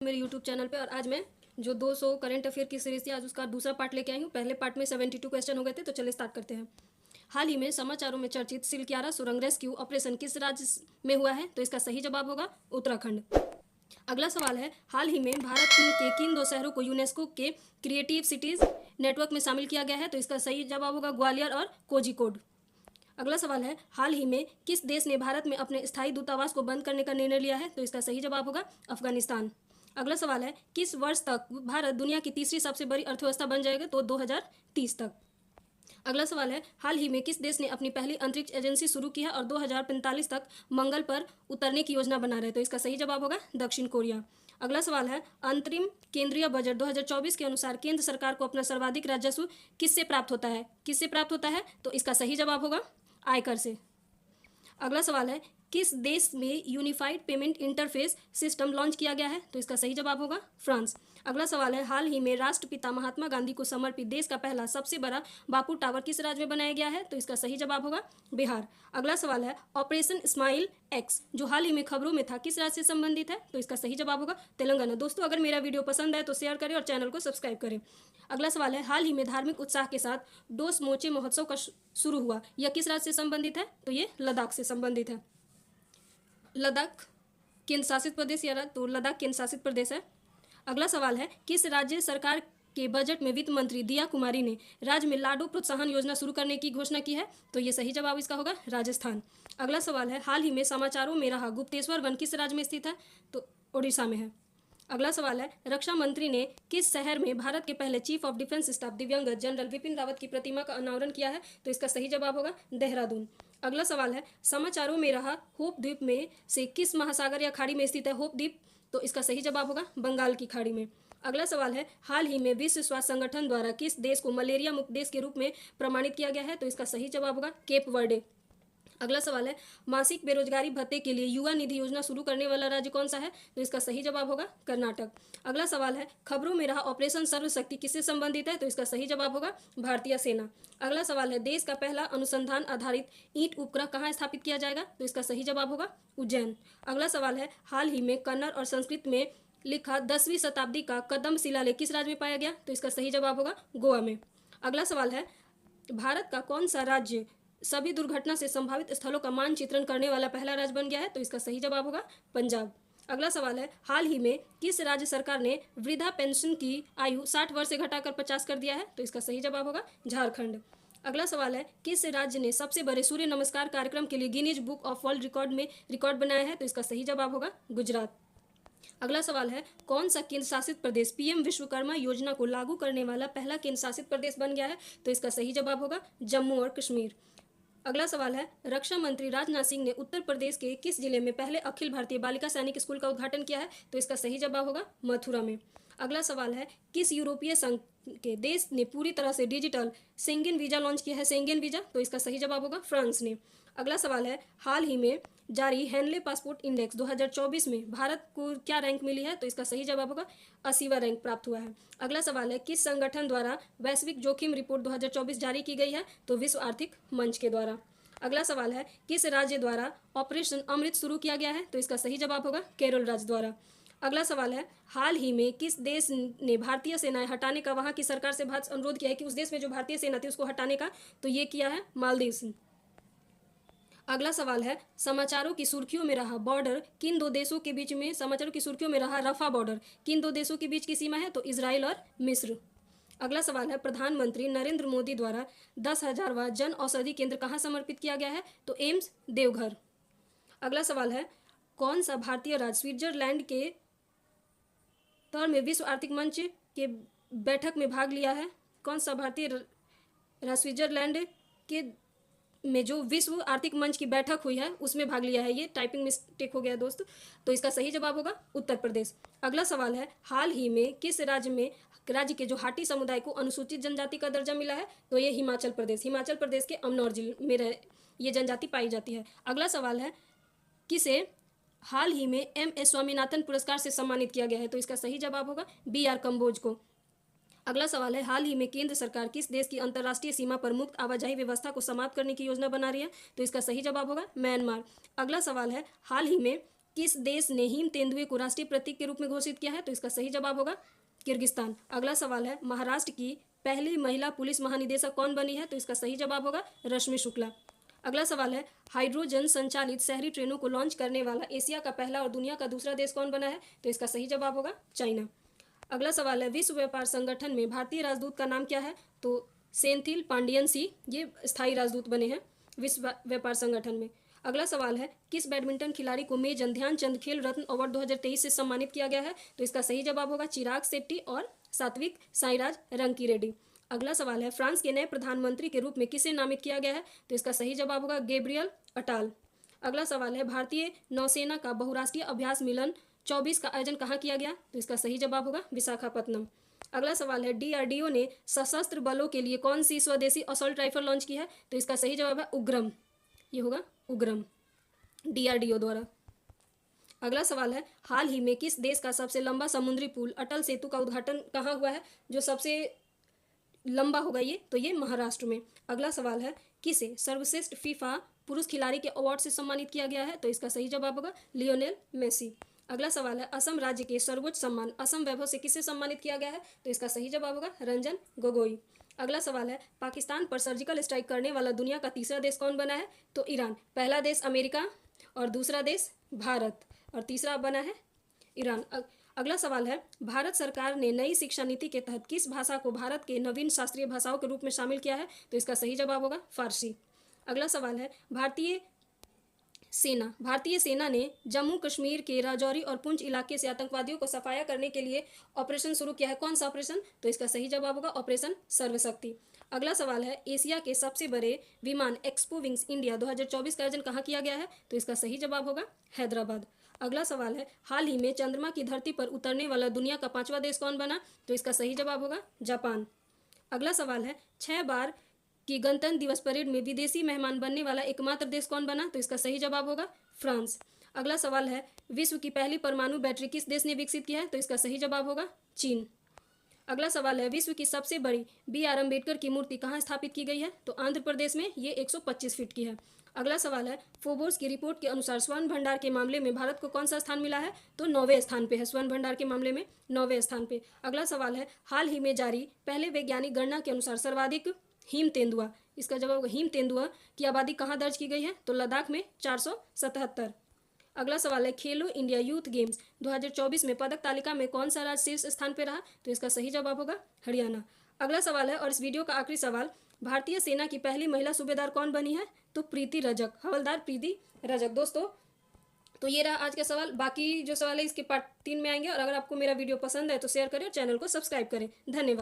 मेरे YouTube channel पे। और आज मैं जो 200 करंट अफेयर की सीरीज थी, आज उसका दूसरा पार्ट लेके आई हूँ। पहले पार्ट में 72 क्वेश्चन हो गए थे, तो चलिए स्टार्ट करते हैं। हाल ही में समाचारों में चर्चित सिलक्यारा सुरंग रेस्क्यू ऑपरेशन किस राज्य में हुआ है? तो इसका सही जवाब होगा उत्तराखंड। अगला सवाल है, हाल ही में भारत के किन दो शहरों को यूनेस्को के क्रिएटिव सिटीज नेटवर्क में शामिल किया गया है? तो इसका सही जवाब होगा ग्वालियर और कोझिकोड। अगला सवाल है, हाल ही में किस देश ने भारत में अपने स्थायी दूतावास को बंद करने का निर्णय लिया है? तो इसका सही जवाब होगा अफगानिस्तान। अगला सवाल है, किस वर्ष तक भारत दुनिया की तीसरी सबसे बड़ी अर्थव्यवस्था बन जाएगा? तो 2030 तक। अगला सवाल है, हाल ही में किस देश ने अपनी पहली अंतरिक्ष एजेंसी शुरू की है और 2045 तक मंगल पर उतरने की योजना बना रहे हैं? तो इसका सही जवाब होगा दक्षिण कोरिया। अगला सवाल है, अंतरिम केंद्रीय बजट 2024 के अनुसार केंद्र सरकार को अपना सर्वाधिक राजस्व किससे प्राप्त होता है? किससे प्राप्त होता है? तो इसका सही जवाब होगा आयकर से। अगला सवाल है, किस देश में unified payment interface system launch किया गया है? तो इसका सही जवाब होगा फ्रांस। अगला सवाल है, हाल ही में राष्ट्रपिता महात्मा गांधी को समर्पित देश का पहला सबसे बड़ा बापू टावर किस राज्य में बनाया गया है? तो इसका सही जवाब होगा बिहार। अगला सवाल है, ऑपरेशन स्माइल एक्स जो हाल ही में खबरों में था किस राज्य से संबंधित है? तो इसका सही जवाब होगा तेलंगाना। दोस्तों, अगर मेरा वीडियो पसंद आए तो शेयर करें और चैनल को सब्सक्राइब करें। अगला सवाल है, हाल ही में धार्मिक उत्साह के साथ डोस मोचे महोत्सव का शुरू हुआ, यह किस राज्य से संबंधित है? तो ये लद्दाख से संबंधित है। लद्दाख केंद्र शासित प्रदेश या तो लद्दाख केंद्र शासित प्रदेश है। अगला सवाल है, किस राज्य सरकार के बजट में वित्त मंत्री दिया कुमारी ने राज्य में लाडो प्रोत्साहन योजना शुरू करने की घोषणा की है? तो ये सही जवाब इसका होगा राजस्थान। अगला सवाल है, हाल ही में समाचारों में रहा गुप्तेश्वर वन किस राज्य में स्थित है? तो उड़ीसा में है। अगला सवाल है, रक्षा मंत्री ने किस शहर में भारत के पहले चीफ ऑफ डिफेंस स्टाफ दिव्यांगत जनरल विपिन रावत की प्रतिमा का अनावरण किया है? तो इसका सही जवाब होगा देहरादून। अगला सवाल है, समाचारों में रहा होप द्वीप में से किस महासागर या खाड़ी में स्थित है होप द्वीप? तो इसका सही जवाब होगा बंगाल की खाड़ी में। अगला सवाल है, हाल ही में विश्व स्वास्थ्य संगठन द्वारा किस देश को मलेरिया मुक्त देश के रूप में प्रमाणित किया गया है? तो इसका सही जवाब होगा केप वर्डे। अगला सवाल है, मासिक बेरोजगारी भत्ते के लिए युवा निधि योजना शुरू करने वाला राज्य कौन सा है? तो इसका सही जवाब होगा कर्नाटक। अगला सवाल है, खबरों में रहा ऑपरेशन सर्वशक्ति किससे संबंधित है? तो इसका सही जवाब होगा भारतीय सेना। अगला सवाल है, देश का पहला अनुसंधान आधारित ईंट उपग्रह कहाँ स्थापित किया जाएगा? तो इसका सही जवाब होगा उज्जैन। अगला सवाल है, हाल ही में कन्नड़ और संस्कृत में लिखा 10वीं शताब्दी का कदम शिलालेख किस राज्य में पाया गया? तो इसका सही जवाब होगा गोवा में। अगला सवाल है, भारत का कौन सा राज्य सभी दुर्घटना से संभावित स्थलों का मानचित्रण करने वाला पहला राज्य बन गया है? तो इसका सही जवाब होगा पंजाब। अगला सवाल है, हाल ही में किस राज्य सरकार ने वृद्धा पेंशन की आयु 60 वर्ष से घटाकर 50 कर दिया है? तो इसका सही जवाब होगा झारखंड। अगला सवाल है, किस राज्य ने सबसे बड़े सूर्य नमस्कार कार्यक्रम के लिए Guinness book of world record में रिकॉर्ड बनाया है? तो इसका सही जवाब होगा गुजरात। अगला सवाल है, कौन सा केंद्र शासित प्रदेश पीएम विश्वकर्मा योजना को लागू करने वाला पहला केंद्र शासित प्रदेश बन गया है? तो इसका सही जवाब होगा जम्मू और कश्मीर। अगला सवाल है, रक्षा मंत्री राजनाथ सिंह ने उत्तर प्रदेश के किस जिले में पहले अखिल भारतीय बालिका सैनिक स्कूल का उद्घाटन किया है? तो इसका सही जवाब होगा मथुरा में। अगला सवाल है, किस यूरोपीय संघ के देश ने पूरी तरह से डिजिटल शेंगेन वीजा लॉन्च किया है शेंगेन वीजा? तो इसका सही जवाब होगा फ्रांस ने। अगला सवाल है, हाल ही में जारी हैंडले पासपोर्ट इंडेक्स 2024 में भारत को क्या रैंक मिली है? तो इसका सही जवाब होगा 80वां रैंक प्राप्त हुआ है। अगला सवाल है, किस संगठन द्वारा वैश्विक जोखिम रिपोर्ट 2024 जारी की गई है? तो विश्व आर्थिक मंच के द्वारा। अगला सवाल है, किस राज्य द्वारा ऑपरेशन अमृत शुरू किया गया है? तो इसका सही जवाब होगा केरल राज्य द्वारा। अगला सवाल है, हाल ही में किस देश ने भारतीय सेनाएं हटाने का वहां की सरकार से भारत अनुरोध किया है कि उस देश में जो भारतीय सेना थी उसको हटाने का? तो ये किया है मालदीव। अगला सवाल है, समाचारों की सुर्खियों में रहा बॉर्डर किन दो देशों के बीच में समाचारों की सुर्खियों में रहा रफा बॉर्डर किन दो देशों के बीच की सीमा है? तो इजराइल और मिस्र। अगला सवाल है, प्रधानमंत्री नरेंद्र मोदी द्वारा 10,000वां जन औषधि केंद्र कहाँ समर्पित किया गया है? तो एम्स देवघर। अगला सवाल है, कौन सा भारतीय राज्य स्विट्जरलैंड के तौर में विश्व आर्थिक मंच के बैठक में भाग लिया है? कौन सा भारतीय राज्य स्विट्जरलैंड के में जो विश्व आर्थिक मंच की बैठक हुई है उसमें भाग लिया है? ये टाइपिंग मिस्टेक हो गया दोस्त, तो इसका सही जवाब होगा उत्तर प्रदेश। अगला सवाल है, हाल ही में किस राज्य के जो हाटी समुदाय को अनुसूचित जनजाति का दर्जा मिला है? तो ये हिमाचल प्रदेश। हिमाचल प्रदेश के अमनौर जिले में ये जनजाति पाई जाती है। अगला सवाल है, किसे हाल ही में एम.एस. स्वामीनाथन पुरस्कार से सम्मानित किया गया है? तो इसका सही जवाब होगा बी.आर. कंबोज को। अगला सवाल है, हाल ही में केंद्र सरकार किस देश की अंतर्राष्ट्रीय सीमा पर मुक्त आवाजाही व्यवस्था को समाप्त करने की योजना बना रही है? तो इसका सही जवाब होगा म्यांमार। अगला सवाल है, हाल ही में किस देश ने हिम तेंदुए को राष्ट्रीय प्रतीक के रूप में घोषित किया है? तो इसका सही जवाब होगा किर्गिस्तान। अगला सवाल है, महाराष्ट्र की पहली महिला पुलिस महानिदेशक कौन बनी है? तो इसका सही जवाब होगा रश्मि शुक्ला। अगला सवाल है, हाइड्रोजन संचालित शहरी ट्रेनों को लॉन्च करने वाला एशिया का पहला और दुनिया का दूसरा देश कौन बना है? तो इसका सही जवाब होगा चाइना। अगला सवाल है, विश्व व्यापार संगठन में भारतीय राजदूत का नाम क्या है? तो सेंथिल पांडियन सी ये स्थायी राजदूत बने हैं विश्व व्यापार संगठन में। अगला सवाल है, किस बैडमिंटन खिलाड़ी को मेजर ध्यानचंद खेल रत्न अवार्ड 2023 से सम्मानित किया गया है? तो इसका सही जवाब होगा चिराग शेट्टी और सात्विक साईराज रंकीरेड्डी। अगला सवाल है, फ्रांस के नए प्रधानमंत्री के रूप में किसे नामित किया गया है? तो इसका सही जवाब होगा गैब्रियल अटाल। अगला सवाल है, भारतीय नौसेना का बहुराष्ट्रीय अभ्यास मिलन 24 का आयोजन कहाँ किया गया? तो इसका सही जवाब होगा विशाखापत्तनम। अगला सवाल है, डीआरडीओ ने सशस्त्र बलों के लिए कौन सी स्वदेशी असॉल्ट राइफल लॉन्च की है? तो इसका सही जवाब है उग्रम। ये होगा उग्रम, डीआरडीओ द्वारा। अगला सवाल है, हाल ही में किस देश का सबसे लंबा समुद्री पुल अटल सेतु का उद्घाटन कहाँ हुआ है? जो सबसे लंबा होगा ये, तो ये महाराष्ट्र में। अगला सवाल है, किसे सर्वश्रेष्ठ फीफा पुरुष खिलाड़ी के अवार्ड से सम्मानित किया गया है? तो इसका सही जवाब होगा लियोनेल मेसी। अगला सवाल है, असम राज्य के सर्वोच्च सम्मान असम वैभव से किसे सम्मानित किया गया है? तो इसका सही जवाब होगा रंजन गोगोई। अगला सवाल है, पाकिस्तान पर सर्जिकल स्ट्राइक करने वाला दुनिया का तीसरा देश कौन बना है? तो ईरान। पहला देश अमेरिका और दूसरा देश भारत और तीसरा बना है ईरान। अगला सवाल है, भारत सरकार ने नई शिक्षा नीति के तहत किस भाषा को भारत के नवीन शास्त्रीय भाषाओं के रूप में शामिल किया है? तो इसका सही जवाब होगा फारसी। अगला सवाल है, भारतीय सेना ने जम्मू कश्मीर के राजौरी और पुंछ इलाके से आतंकवादियों को सफाया करने के लिए ऑपरेशन शुरू किया है। कौन सा ऑपरेशन? तो इसका सही जवाब होगा ऑपरेशन सर्वशक्ति। अगला सवाल है, एशिया के सबसे बड़े विमान एक्सपो विंग्स इंडिया 2024 का आयोजन कहाँ किया गया है? तो इसका सही जवाब होगा हैदराबाद। अगला सवाल है, हाल ही में चंद्रमा की धरती पर उतरने वाला दुनिया का 5वां देश कौन बना? तो इसका सही जवाब होगा जापान। अगला सवाल है, 6 बार की गणतंत्र दिवस परेड में विदेशी मेहमान बनने वाला एकमात्र देश कौन बना? तो इसका सही जवाब होगा फ्रांस। अगला सवाल है, विश्व की पहली परमाणु बैटरी किस देश ने विकसित की है? तो इसका सही जवाब होगा चीन। अगला सवाल है, विश्व की सबसे बड़ी बी.आर. अम्बेडकर की मूर्ति कहाँ स्थापित की गई है? तो आंध्र प्रदेश में, ये 125 फीट की है। अगला सवाल है, फोर्ब्स की रिपोर्ट के अनुसार स्वर्ण भंडार के मामले में भारत को कौन सा स्थान मिला है? तो 9वें स्थान पे है, स्वर्ण भंडार के मामले में 9वें स्थान पे। अगला सवाल है, हाल ही में जारी पहले वैज्ञानिक गणना के अनुसार सर्वाधिक हिम तेंदुआ, इसका जवाब होगा हिम तेंदुआ की आबादी कहाँ दर्ज की गई है? तो लद्दाख में 477। अगला सवाल है, खेलो इंडिया यूथ गेम्स 2024 में पदक तालिका में कौन सा राज्य शीर्ष स्थान पर रहा? तो इसका सही जवाब होगा हरियाणा। अगला सवाल है, और इस वीडियो का आखिरी सवाल, भारतीय सेना की पहली महिला सूबेदार कौन बनी है? तो प्रीति रजक, हवलदार प्रीति रजक। दोस्तों, तो ये रहा आज का सवाल। बाकी जो सवाल है इसके पार्ट 3 में आएंगे। और अगर आपको मेरा वीडियो पसंद है तो शेयर करें और चैनल को सब्सक्राइब करें। धन्यवाद।